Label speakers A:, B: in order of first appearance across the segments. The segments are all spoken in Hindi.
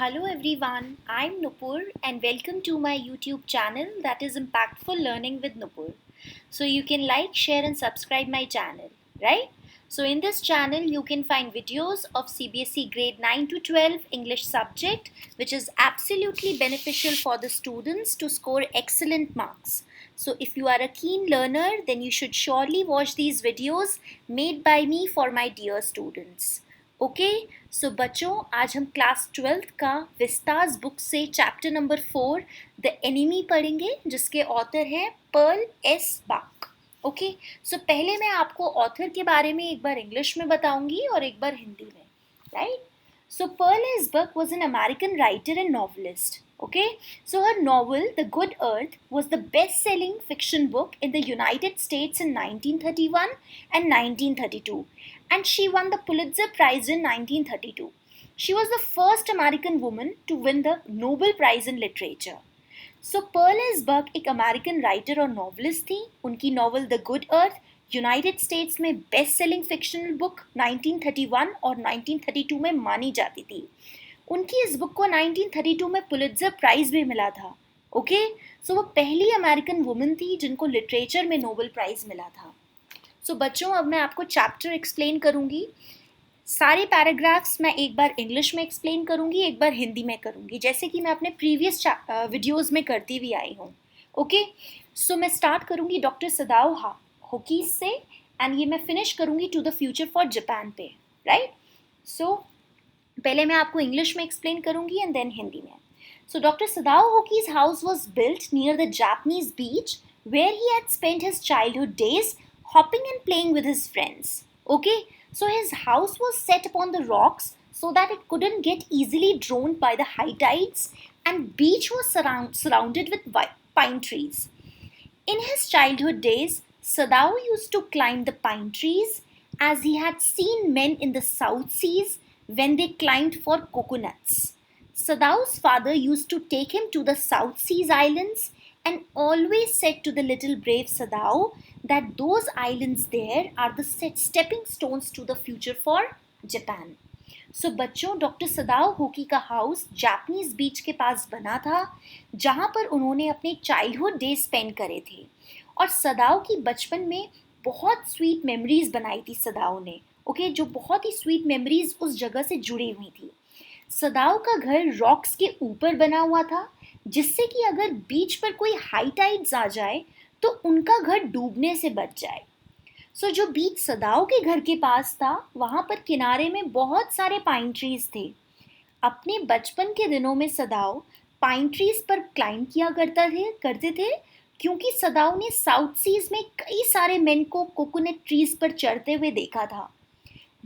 A: Hello everyone, I'm Nupur and welcome to my YouTube channel that is Impactful Learning with Nupur. So you can like, share and subscribe my channel, right? So in this channel you can find videos of CBSE grade 9 to 12 English subject which is absolutely beneficial for the students to score excellent marks. So if you are a keen learner then you should surely watch these videos made by me for my dear students. Okay so बच्चों आज हम क्लास 12th का विस्तास बुक से चैप्टर नंबर 4 द एनिमी पढ़ेंगे जिसके ऑथर हैं पर्ल एस बाक। ओके सो पहले मैं आपको ऑथर के बारे में एक बार इंग्लिश में बताऊंगी और एक बार हिंदी में, right? So Pearl S. Buck was an American writer and novelist. Okay, so her novel The Good Earth was the best-selling fiction book in the United States in 1931 and 1932, and she won the Pulitzer Prize in 1932. She was the first American woman to win the Nobel Prize in Literature. So Pearl S. Buck एक अमेरिकन राइटर और नॉवलिस्ट थी। उनकी novel the good earth United states में बेस्ट सेलिंग फिक्शनल बुक 1931 और 1932 में मानी जाती थी। उनकी इस बुक को 1932 में पुलित्जर प्राइज भी मिला था। ओके सो वो पहली अमेरिकन वुमन थी जिनको लिटरेचर में नोबेल प्राइज मिला था। सो बच्चों अब मैं आपको चैप्टर एक्सप्लेन करूंगी। सारे पैराग्राफ्स मैं एक बार इंग्लिश में एक्सप्लेन करूंगी, एक बार हिंदी में करूंगी, जैसे कि मैं अपने प्रीवियस वीडियोस में करती हुई आई हूँ। ओके सो मैं स्टार्ट करूंगी डॉक्टर सदाओ होकीज से एंड ये मैं फिनिश करूंगी to the future for Japan पे, राइट? सो पहले मैं आपको इंग्लिश में एक्सप्लेन करूंगी एंड देन हिंदी में। So doctor Sadao Hoki's house was built near the Japanese beach where he had spent his childhood days hopping and playing with his friends. Okay, so his house was set upon the rocks so that it couldn't get easily drowned by the high tides, and beach was surrounded with pine trees. In his childhood days, Sadao used to climb the pine trees as he had seen men in the South Seas when they climbed for coconuts. Sadao's father used to take him to the South Seas islands and always said to the little brave Sadao that those islands there are the stepping stones to the future for Japan. So बच्चों डॉक्टर सदाओ होकी का हाउस जापानीज बीच के पास बना था जहाँ पर उन्होंने अपने चाइल्डहुड डे स्पेंड करे थे, और सदाओ की बचपन में बहुत स्वीट मेमोरीज बनाई थी सदाओ ने। ओके जो बहुत ही स्वीट मेमोरीज उस जगह से जुड़ी हुई थी। सदाओ का घर रॉक्स के ऊपर बना हुआ था जिससे कि अगर बीच पर कोई हाई टाइड्स आ जाए तो उनका घर डूबने से बच जाए। सो जो बीच सदाओ के घर के पास था वहाँ पर किनारे में बहुत सारे पाइन ट्रीज थे। अपने बचपन के दिनों में सदाओ पाइन ट्रीज पर क्लाइंब किया करते थे क्योंकि सदाओ ने साउथ सीज में कई सारे मेन को कोकोनट ट्रीज पर चढ़ते हुए देखा था।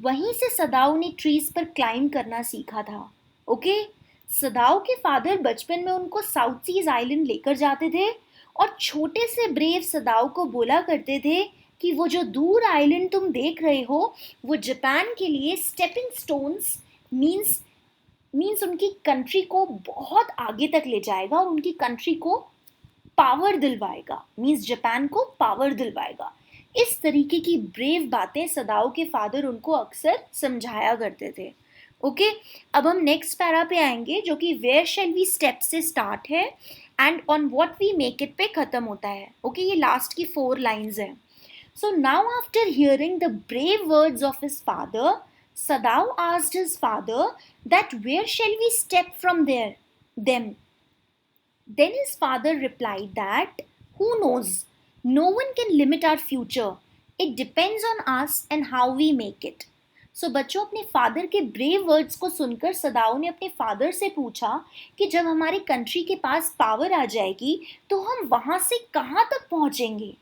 A: वहीं से सदाओ ने ट्रीज पर क्लाइंब करना सीखा था। ओके सदाओ के फादर बचपन में उनको साउथ सीज आइलैंड लेकर जाते थे और छोटे से ब्रेव सदाओ को बोला करते थे कि वो जो दूर आइलैंड तुम देख रहे हो वो जापान के लिए स्टेपिंग स्टोन्स मीन्स उनकी कंट्री को बहुत आगे तक ले जाएगा और उनकी कंट्री को पावर दिलवाएगा, मीन्स जापान को पावर दिलवाएगा। इस तरीके की ब्रेव बातें सदाओ के फादर उनको अक्सर समझाया करते थे। ओके अब हम नेक्स्ट पैरा पे आएंगे जो कि वेयर शैल वी स्टेप से स्टार्ट है and on what we make it पे खत्म होता है। ओके ये लास्ट की 4 लाइन्स हैं। So now after hearing the brave words of his father, Sadao asked his father that where shall we step from them. Then his father replied that, who knows? No one can limit our future. It depends on us and how we make it. So बच्चों अपने फादर के ब्रेव वर्ड्स को सुनकर सदाओ ने अपने फादर से पूछा कि जब हमारी कंट्री के पास पावर आ जाएगी तो हम वहाँ से कहाँ तक पहुँचेंगे।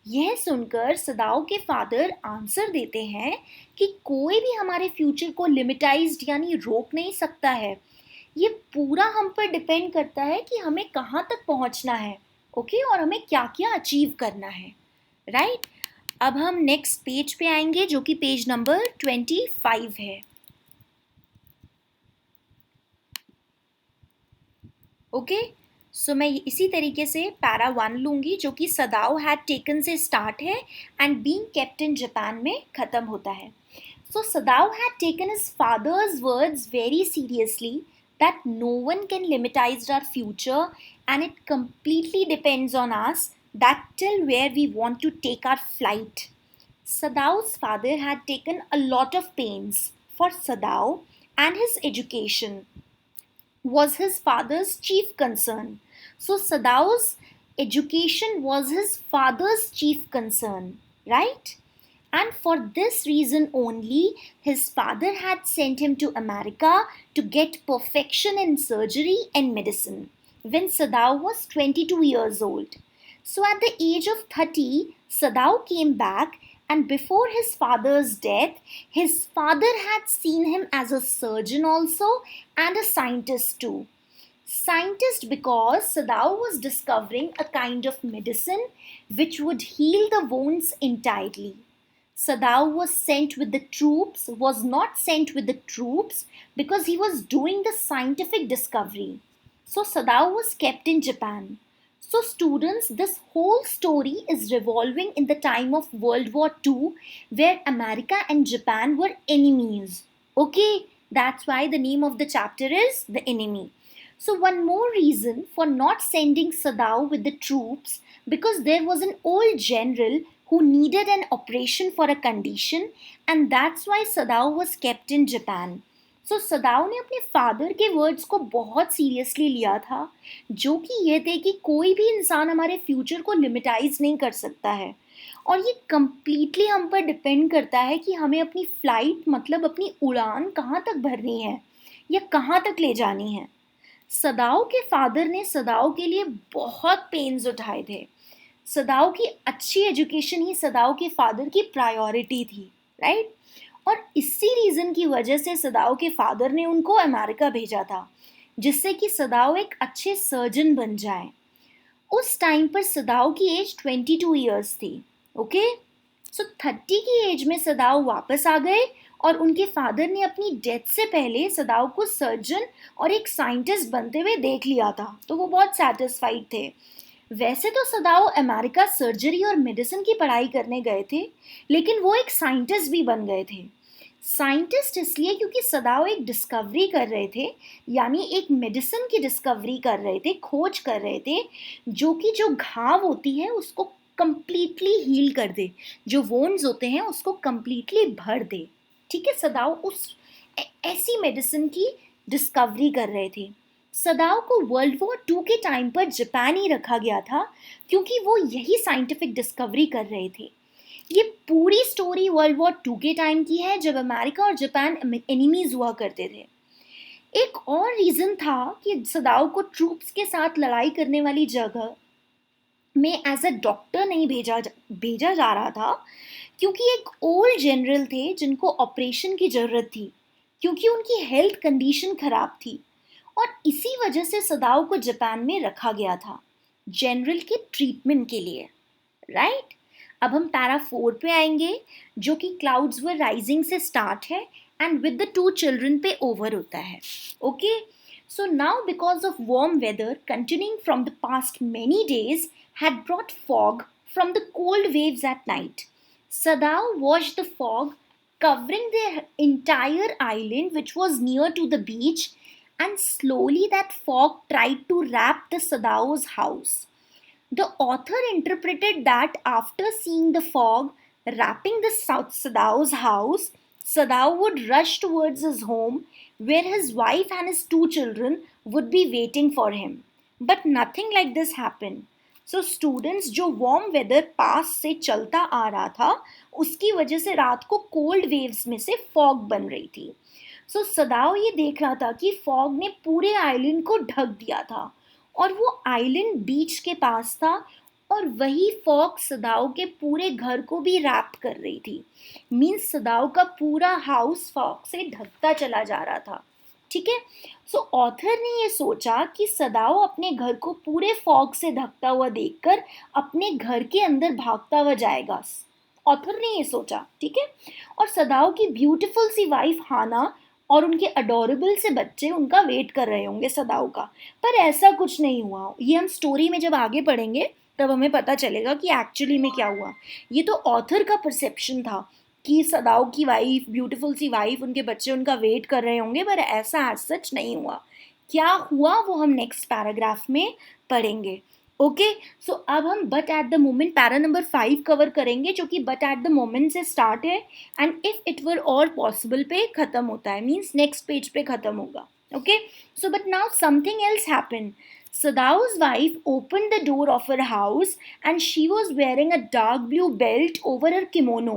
A: यह सुनकर सदाओ के फादर आंसर देते हैं कि कोई भी हमारे फ्यूचर को लिमिटाइज्ड यानी रोक नहीं सकता है। ये पूरा हम पर डिपेंड करता है कि हमें कहाँ तक पहुँचना है। ओके और हमें क्या क्या अचीव करना है, राइट? अब हम नेक्स्ट पेज पे आएंगे जो कि पेज नंबर 25 है। ओके सो मैं इसी तरीके से पैरा 1 लूँगी जो कि सदाओ हैड टेकन से स्टार्ट है and being kept in Japan में ख़त्म होता है। So Sadao had taken his father's words very seriously that no one can limitize our future, and it completely depends on us that till where we want to take our flight. Sadao's father had taken a lot of pains for Sadao, and his education was his father's chief concern. So Sadao's education was his father's chief concern, right? And for this reason only, his father had sent him to America to get perfection in surgery and medicine when Sadao was 22 years old. So at the age of 30, Sadao came back, and before his father's death, his father had seen him as a surgeon also and a scientist too. Scientist because Sadao was discovering a kind of medicine which would heal the wounds entirely. Sadao was not sent with the troops because he was doing the scientific discovery. So Sadao was kept in Japan. So students, this whole story is revolving in the time of World War II, where America and Japan were enemies. Okay, that's why the name of the chapter is The Enemy. So one more reason for not sending Sadao with the troops, because there was an old general who needed an operation for a condition, and that's why Sadao was kept in Japan. सो सदाओ ने अपने फादर के वर्ड्स को बहुत सीरियसली लिया था, जो कि ये थे कि कोई भी इंसान हमारे फ्यूचर को लिमिटाइज नहीं कर सकता है, और ये कम्प्लीटली हम पर डिपेंड करता है कि हमें अपनी फ्लाइट मतलब अपनी उड़ान कहाँ तक भरनी है या कहाँ तक ले जानी है. सदाओ के फादर ने सदाओ के लिए बहुत पेन्स उठाए थे. सदाओ की अच्छी एजुकेशन ही सदाओ के फादर की प्रायोरिटी थी, राइट? और इसी रीज़न की वजह से सदाओ के फादर ने उनको अमेरिका भेजा था, जिससे कि सदाओ एक अच्छे सर्जन बन जाए. उस टाइम पर सदाओ की एज 22 ईयर्स थी. ओके, सो 30 की एज में सदाओ वापस आ गए, और उनके फादर ने अपनी डेथ से पहले सदाओ को सर्जन और एक साइंटिस्ट बनते हुए देख लिया था, तो वो बहुत सेटिस्फाइड थे. वैसे तो सदाओ अमेरिका सर्जरी और मेडिसिन की पढ़ाई करने गए थे, लेकिन वो एक साइंटिस्ट भी बन गए थे. साइंटिस्ट इसलिए क्योंकि सदाओ एक डिस्कवरी कर रहे थे, यानी एक मेडिसिन की डिस्कवरी कर रहे थे, खोज कर रहे थे, जो कि जो घाव होती है उसको कंप्लीटली हील कर दे, जो वोन्स होते हैं उसको कंप्लीटली भर दे. ठीक है, सदाओ उस ऐसी मेडिसिन की डिस्कवरी कर रहे थे. सदाओ को वर्ल्ड वॉर 2 के टाइम पर जापान ही रखा गया था, क्योंकि वो यही साइंटिफिक डिस्कवरी कर रहे थे. ये पूरी स्टोरी वर्ल्ड वॉर 2 के टाइम की है, जब अमेरिका और जापान एनिमीज हुआ करते थे. एक और रीज़न था कि सदाओ को ट्रूप्स के साथ लड़ाई करने वाली जगह में एज अ डॉक्टर नहीं भेजा जा रहा था, क्योंकि एक ओल्ड जनरल थे जिनको ऑपरेशन की ज़रूरत थी, क्योंकि उनकी हेल्थ कंडीशन ख़राब थी, और इसी वजह से सदाओ को जापान में रखा गया था जनरल के ट्रीटमेंट के लिए, राइट? अब हम पैरा 4 पे आएंगे, जो कि क्लाउड्स वर राइजिंग से स्टार्ट है एंड विद द 2 चिल्ड्रन पे ओवर होता है. Okay, so now because of warm weather continuing from the past many days had brought fog from the cold waves at night. Sadao watched the fog covering the entire island, which was near to the beach, and slowly that fog tried to wrap the Sadao's house. The author interpreted that after seeing the fog wrapping the Sadao's house, Sadao would rush towards his home, where his wife and his 2 children would be waiting for him. But nothing like this happened. So students, जो वार्म वेदर पास से चलता आ रहा था, उसकी वजह से रात को कोल्ड वेव्स में से फॉग बन रही थी. सो सदाओ ये देख रहा था कि फॉग ने पूरे आइलैंड को ढक दिया था, और वो आइलैंड बीच के पास था, और वही फॉग सदाओ के पूरे घर को भी रैप कर रही थी. मीन्स सदाओ का पूरा हाउस फॉग से ढकता चला जा रहा था. ठीक है, सो ऑथर ने ये सोचा कि सदाओ अपने घर को पूरे फॉग से ढकता हुआ देखकर अपने घर के अंदर भागता हुआ जाएगा. ऑथर ने ये सोचा, ठीक है. और सदाओ की ब्यूटीफुल सी वाइफ हाना और उनके अडोरेबल से बच्चे उनका वेट कर रहे होंगे सदाओ का, पर ऐसा कुछ नहीं हुआ. ये हम स्टोरी में जब आगे पढ़ेंगे तब हमें पता चलेगा कि एक्चुअली में क्या हुआ. ये तो ऑथर का परसेप्शन था कि सदाओ की वाइफ, ब्यूटीफुल सी वाइफ, उनके बच्चे उनका वेट कर रहे होंगे, पर ऐसा एज सच नहीं हुआ. क्या हुआ वो हम नेक्स्ट पैराग्राफ में पढ़ेंगे. ओके, सो अब हम but at the moment para number 5 cover करेंगे, जो कि बट एट द मोमेंट से स्टार्ट है एंड इफ इट वर और पॉसिबल पे खत्म होता है, मीन्स नेक्स्ट पेज पे खत्म होगा. Okay, so but now something else happened. Sadao's wife opened the door of her house and she was wearing a dark blue belt over her kimono.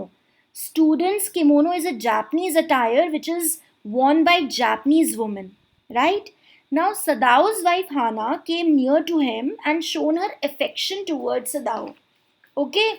A: Students, kimono is a Japanese attire which is worn by Japanese women, right? Now Sadao's wife Hana came near to him and shown her affection towards Sadao. Okay,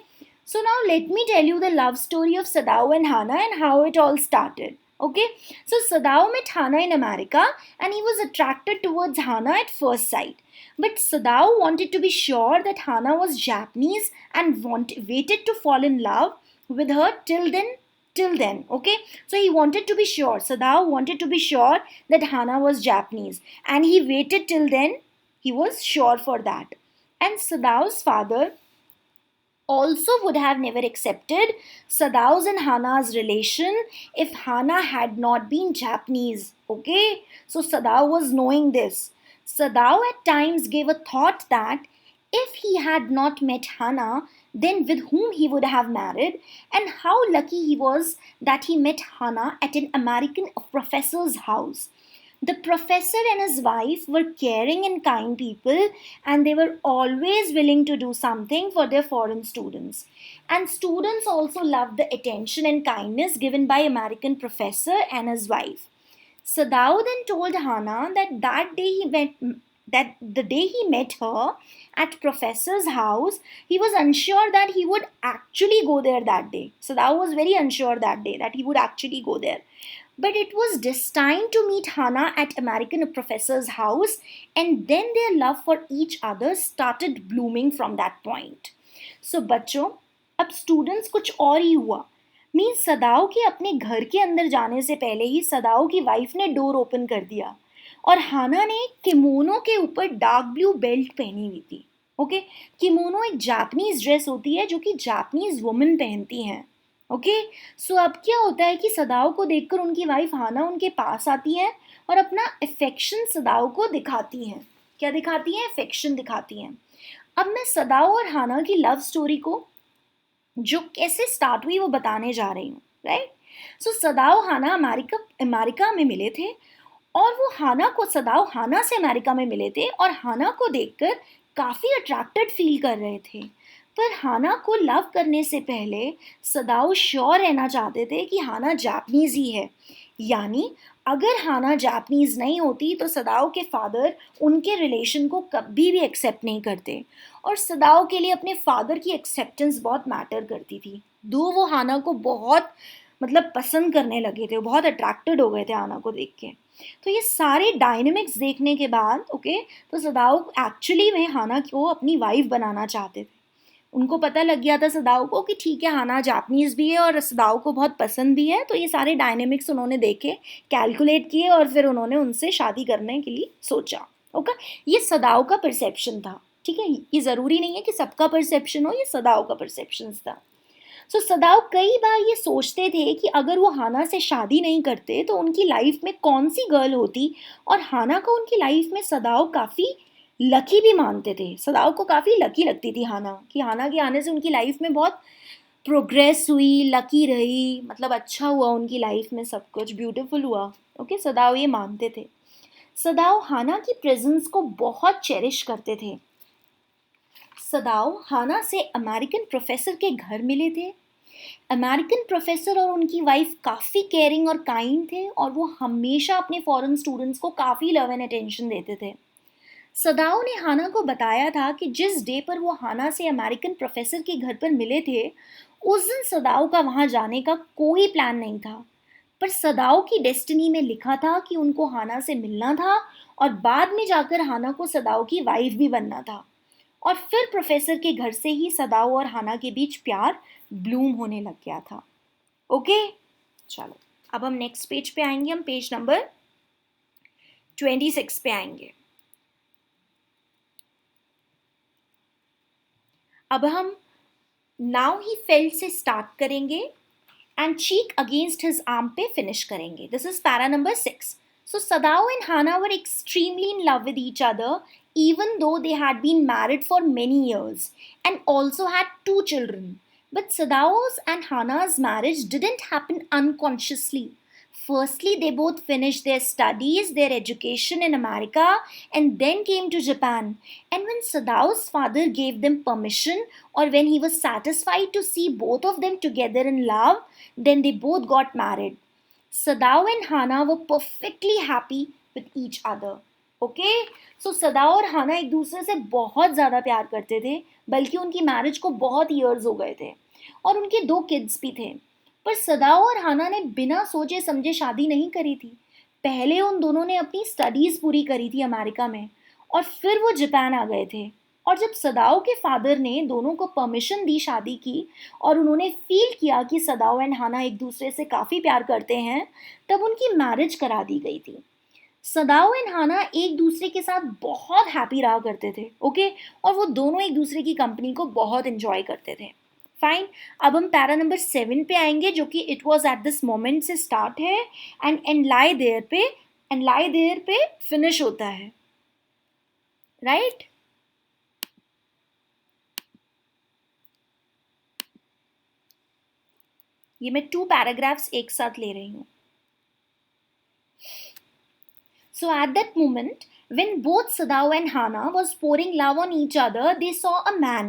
A: so now let me tell you the love story of Sadao and Hana and how it all started. Okay, so Sadao met Hana in America and he was attracted towards Hana at first sight. But Sadao wanted to be sure that Hana was Japanese and waited to fall in love with her till then. Okay, so he wanted to be sure. Sadao wanted to be sure that Hana was Japanese and he waited till then. He was sure for that. And Sadao's father also would have never accepted Sadao's and Hana's relation if Hana had not been Japanese. Okay, so Sadao was knowing this. Sadao at times gave a thought that if he had not met Hana, then with whom he would have married, and how lucky he was that he met Hana at an American professor's house. The professor and his wife were caring and kind people, and they were always willing to do something for their foreign students. And students also loved the attention and kindness given by American professor and his wife. Sadao then told Hana that the day he met her at professor's house, he was unsure that he would actually go there that day. Sadao was very unsure that day that he would actually go there. But it was destined to meet Hana at American professor's house, and then their love for each other started blooming from that point. So बच्चों, अब स्टूडेंट्स कुछ और ही हुआ. मीन्स सदाओ के अपने घर के अंदर जाने से पहले ही सदाओ की वाइफ ने डोर ओपन कर दिया और हाना ने किमोनो के ऊपर डार्क ब्लू बेल्ट पहनी हुई थी. ओके, किमोनो एक जापानीज ड्रेस होती है जो कि जापानीज वुमेन पहनती हैं. ओके, सो अब क्या होता है कि सदाओ को देखकर उनकी वाइफ हाना उनके पास आती है और अपना अफेक्शन सदाओ को दिखाती हैं. क्या दिखाती हैं? अफेक्शन दिखाती हैं. अब मैं सदाओ और हाना की लव स्टोरी को जो कैसे स्टार्ट हुई वो बताने जा रही हूँ. राइट, सो सदाओ हाना अमेरिका में मिले थे और वो सदाओ हाना से अमेरिका में मिले थे और हाना को देखकर काफ़ी अट्रैक्टेड फील कर रहे थे. पर हाना को लव करने से पहले सदाओ श्योर रहना चाहते थे कि हाना जापानीज ही है. यानी अगर हाना जापानीज नहीं होती तो सदाओ के फादर उनके रिलेशन को कभी भी एक्सेप्ट नहीं करते. और सदाओ के लिए अपने फादर की एक्सेप्टेंस बहुत मैटर करती थी. दो वो हाना को बहुत पसंद करने लगे थे, बहुत अट्रैक्टेड हो गए थे हाना को देख के. तो ये सारे डायनेमिक्स देखने के बाद तो सदाओ एक्चुअली में हाना को अपनी वाइफ बनाना चाहते थे. उनको पता लग गया था सदाओ को कि ठीक है, हाना जापानीज भी है और सदाओ को बहुत पसंद भी है. तो ये सारे डायनेमिक्स उन्होंने देखे, कैलकुलेट किए और फिर उन्होंने उनसे शादी करने के लिए सोचा. ओके, ये सदाओ का परसेप्शन था. ठीक है, ये ज़रूरी नहीं है कि सबका परसेप्शन हो, ये सदाओ का परसेप्शन था. सो सदाओ कई बार ये सोचते थे कि अगर वो हाना से शादी नहीं करते तो उनकी लाइफ में कौन सी गर्ल होती. और हाना को उनकी लाइफ में सदाओ काफ़ी लकी भी मानते थे. सदाओ को काफ़ी लकी लगती थी हाना, कि हाना के आने से उनकी लाइफ में बहुत प्रोग्रेस हुई, लकी रही, अच्छा हुआ उनकी लाइफ में, सब कुछ ब्यूटीफुल हुआ. ओके, सदाओ ये मानते थे. सदाओ हाना की प्रेजेंस को बहुत चेरिश करते थे. सदाओ हाना से अमेरिकन प्रोफेसर के घर मिले थे. अमेरिकन प्रोफेसर और उनकी वाइफ काफ़ी केयरिंग और काइंड थे और वो हमेशा अपने फॉरेन स्टूडेंट्स को काफ़ी लव एंड अटेंशन देते थे. सदाओ ने हाना को बताया था कि जिस डे पर वो हाना से अमेरिकन प्रोफेसर के घर पर मिले थे, उस दिन सदाओ का वहाँ जाने का कोई प्लान नहीं था. पर सदाओ की डेस्टिनी में लिखा था कि उनको हाना से मिलना था और बाद में जाकर हाना को सदाओ की वाइफ भी बनना था. और फिर प्रोफेसर के घर से ही सदाओ और हाना के बीच प्यार ब्लूम होने लग गया था. ओके, चलो अब हम नेक्स्ट पेज पे आएंगे. हम पेज नंबर 26 पे आएंगे. अब हम नाउ ही फेल्ट से स्टार्ट करेंगे and cheek against his arm पे फिनिश करेंगे. This is para number 6. So Sadao and Hana were extremely in love with each other, even though they had been married for many years and also had two children. But Sadao's and Hana's marriage didn't happen unconsciously. Firstly, they both finished their studies, their education in America, and then came to Japan. And when Sadao's father gave them permission, or when he was satisfied to see both of them together in love, then they both got married. Sadao and Hana were perfectly happy with each other. Okay, so Sadao और हाना एक दूसरे से बहुत ज़्यादा प्यार करते थे, बल्कि उनकी मैरिज को बहुत ईयर्स हो गए थे और उनके दो किड्स भी थे। पर सदाओ और हाना ने बिना सोचे समझे शादी नहीं करी थी। पहले उन दोनों ने अपनी स्टडीज़ पूरी करी थी अमेरिका में और फिर वो जापान आ गए थे। और जब सदाओ के फादर ने दोनों को परमिशन दी शादी की और उन्होंने फील किया कि सदाओ एंड हाना एक दूसरे से काफ़ी प्यार करते हैं, तब उनकी मैरिज करा दी गई थी। सदाओ एंड हाना एक दूसरे के साथ बहुत हैप्पी रहा करते थे, ओके, और वो दोनों एक दूसरे की कंपनी को बहुत एंजॉय करते थे। फाइन, अब हम पैरा नंबर 7 पे आएंगे, जो कि it was at this moment से स्टार्ट है एंड लाई देयर पे फिनिश होता है, राइट? ये मैं 2 पैराग्राफ्स एक साथ ले रही हूँ। So at that moment, when both Sadao and Hana was pouring love on each other, they saw a man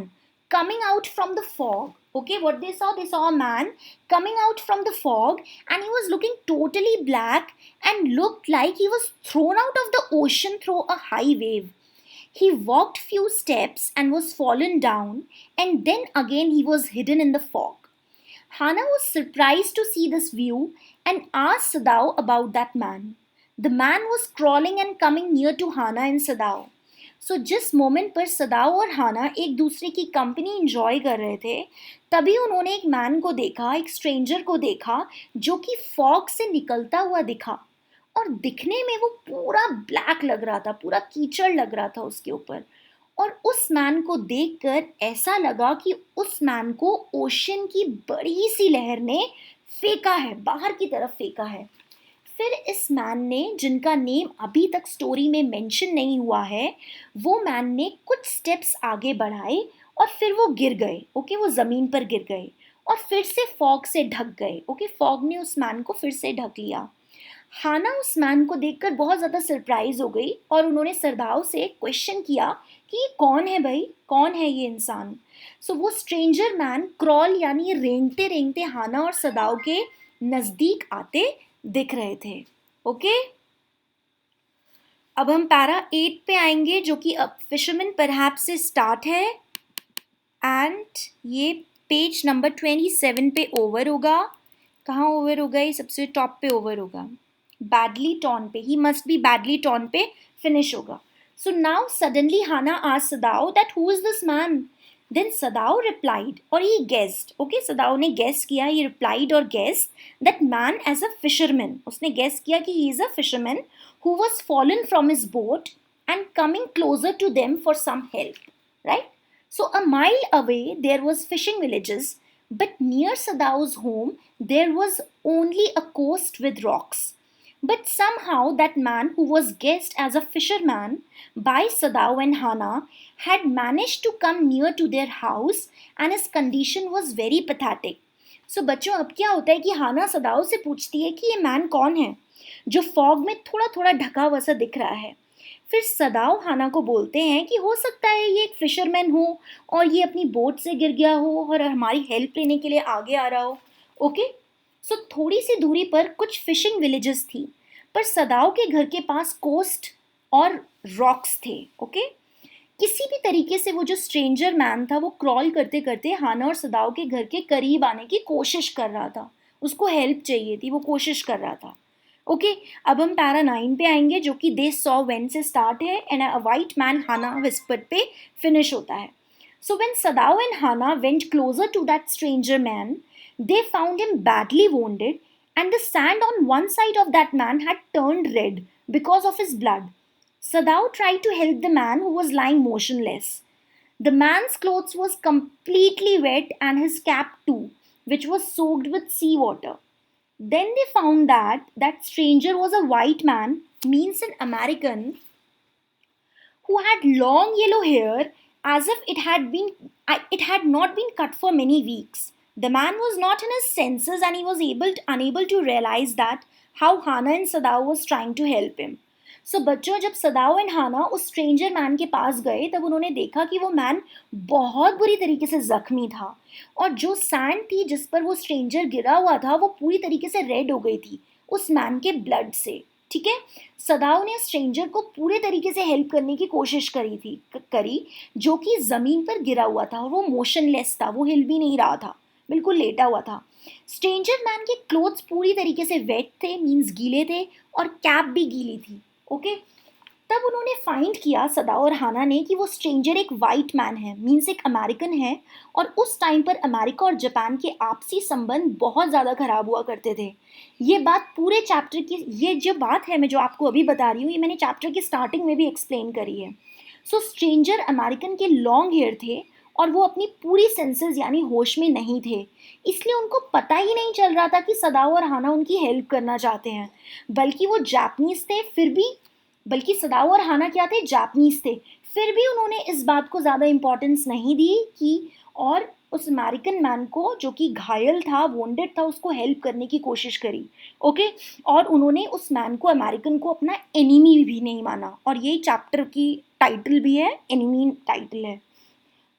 A: coming out from the fog. Okay, what they saw a man coming out from the fog, and he was looking totally black and looked like he was thrown out of the ocean through a high wave. He walked few steps and was fallen down, and then again he was hidden in the fog. Hana was surprised to see this view and asked Sadao about that man. The man was crawling and coming near to Hana and Sadao. So जिस मोमेंट पर सदाओ और हाना एक दूसरे की कंपनी इंजॉय कर रहे थे, तभी उन्होंने एक मैन को देखा, एक स्ट्रेंजर को देखा, जो कि फॉग से निकलता हुआ दिखा और दिखने में वो पूरा ब्लैक लग रहा था, पूरा कीचड़ लग रहा था उसके ऊपर। और उस मैन को देखकर ऐसा लगा कि उस मैन को ओशन की बड़ी सी लहर ने फेंका है, बाहर की तरफ फेंका है। फिर इस मैन ने, जिनका नेम अभी तक स्टोरी में मेंशन नहीं हुआ है, वो मैन ने कुछ स्टेप्स आगे बढ़ाए और फिर वो गिर गए, ओके, वो ज़मीन पर गिर गए और फिर से फॉग से ढक गए, ओके, फॉग ने उस मैन को फिर से ढक लिया। हाना उस मैन को देखकर बहुत ज़्यादा सरप्राइज हो गई और उन्होंने सरदाव से क्वेश्चन किया कि ये कौन है भाई, कौन है ये इंसान? सो वो स्ट्रेंजर मैन क्रॉल यानी रेंगते रेंगते हाना और सदाव के नज़दीक आते दिख रहे थे, ओके। अब हम पैरा 8 पे आएंगे, जो कि अब फिशरमैन परहैप्स से स्टार्ट है एंड ये पेज नंबर 27 पे ओवर होगा। कहाँ ओवर होगा? ये सबसे टॉप पे ओवर होगा, बैडली टॉर्न पे, he must be badly torn पे फिनिश होगा। So now suddenly Hana asked Sadao that who is this man? Then Sadao replied, or he guessed, okay, Sadao ने guess किया, he replied or guessed that man as a fisherman. उसने guess किया कि he is a fisherman who was fallen from his boat and coming closer to them for some help, right? So a mile away there was fishing villages, but near Sadao's home there was only a coast with rocks. But somehow that man who was guessed as a fisherman by Sadao and Hana had managed to come near to their house and his condition was very pathetic. So बच्चों, अब क्या होता है कि हाना सदाओ से पूछती है कि ये मैन कौन है जो फॉग में थोड़ा थोड़ा ढका हुआ सा दिख रहा है। फिर सदाओ हाना को बोलते हैं कि हो सकता है ये एक फिशरमैन हो और ये अपनी बोट से गिर गया हो और हमारी हेल्प लेने के लिए आगे आ रहा हो, ओके। सो थोड़ी सी दूरी पर कुछ फिशिंग विलेजेस थी, पर सदाओ के घर के पास कोस्ट और रॉक्स थे, ओके। किसी भी तरीके से वो जो स्ट्रेंजर मैन था वो क्रॉल करते करते हाना और सदाओ के घर के करीब आने की कोशिश कर रहा था, उसको हेल्प चाहिए थी, वो कोशिश कर रहा था, ओके। अब हम पैरा 9 पे आएंगे, जो कि दे सॉ व्हेन से स्टार्ट है and a white man Hana whispered पे फिनिश होता है। So when Sadao and Hana went closer to that stranger man, they found him badly wounded and the sand on one side of that man had turned red because of his blood. Sadao tried to help the man who was lying motionless. The man's clothes was completely wet and his cap too, which was soaked with seawater. Then they found that that stranger was a white man, means an American, who had long yellow hair as if it had not been cut for many weeks. The man was not in his senses and he was unable to realize that how Hana and Sadao was trying to help him. So बच्चों, जब सदाओ एंड हाना उस स्ट्रेंजर मैन के पास गए तब उन्होंने देखा कि वो मैन बहुत बुरी तरीके से जख्मी था और जो सैंड थी जिस पर वो स्ट्रेंजर गिरा हुआ था वो पूरी तरीके से रेड हो गई थी उस मैन के ब्लड से। ठीक है, सदाओ ने स्ट्रेंजर को पूरे तरीके से हेल्प करने की कोशिश करी जो कि ज़मीन पर गिरा हुआ था और वो मोशनलेस था, वो हिल भी नहीं रहा था, बिल्कुल लेटा हुआ था। स्ट्रेंजर मैन के क्लोथ्स पूरी तरीके से वेट थे, मीन्स गीले थे, और कैप भी गीली थी। ओके, तब उन्होंने फाइंड किया सदाओ और हाना ने कि वो स्ट्रेंजर एक वाइट मैन है, मीन्स एक अमेरिकन है, और उस टाइम पर अमेरिका और जापान के आपसी संबंध बहुत ज़्यादा खराब हुआ करते थे। ये बात पूरे चैप्टर की, ये जो बात है मैं जो आपको अभी बता रही हूँ ये मैंने चैप्टर की स्टार्टिंग में भी एक्सप्लेन करी है। सो स्ट्रेंजर अमेरिकन के लॉन्ग हेयर थे और वो अपनी पूरी सेंसेस यानी होश में नहीं थे, इसलिए उनको पता ही नहीं चल रहा था कि सदाओ और हाना उनकी हेल्प करना चाहते हैं, बल्कि वो जापानीज थे फिर भी, बल्कि सदाओ और हाना क्या थे, जापानीज थे, फिर भी उन्होंने इस बात को ज़्यादा इम्पोर्टेंस नहीं दी कि, और उस अमेरिकन मैन को जो कि घायल था, वोंडेड था, उसको हेल्प करने की कोशिश करी। ओके, और उन्होंने उस मैन को, अमेरिकन को, अपना एनिमी भी नहीं माना, और यही चैप्टर की टाइटल भी है, एनिमी टाइटल है।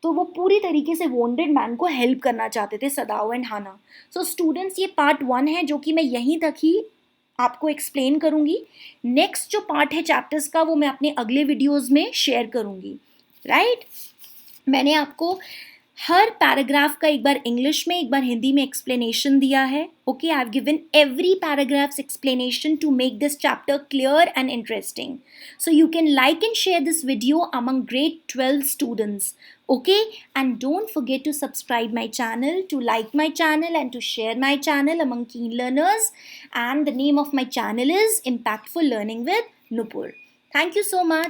A: तो वो पूरी तरीके से वोंडेड मैन को हेल्प करना चाहते थे, सदाओ एंड हाना। सो स्टूडेंट्स, ये पार्ट 1 है जो कि मैं यहीं तक ही आपको एक्सप्लेन करूँगी। नेक्स्ट जो पार्ट है चैप्टर्स का वो मैं अपने अगले वीडियोज़ में शेयर करूँगी। राइट, मैंने आपको हर पैराग्राफ का एक बार इंग्लिश में एक बार हिंदी में एक्सप्लेनेशन दिया है। Okay, I have given every paragraphs explanation to make this chapter clear and interesting, so you can like and share this video among grade 12 students. Okay, and don't forget to subscribe my channel, to like my channel, and to share my channel among keen learners. And the name of my channel is Impactful Learning with Nupur. Thank you so much.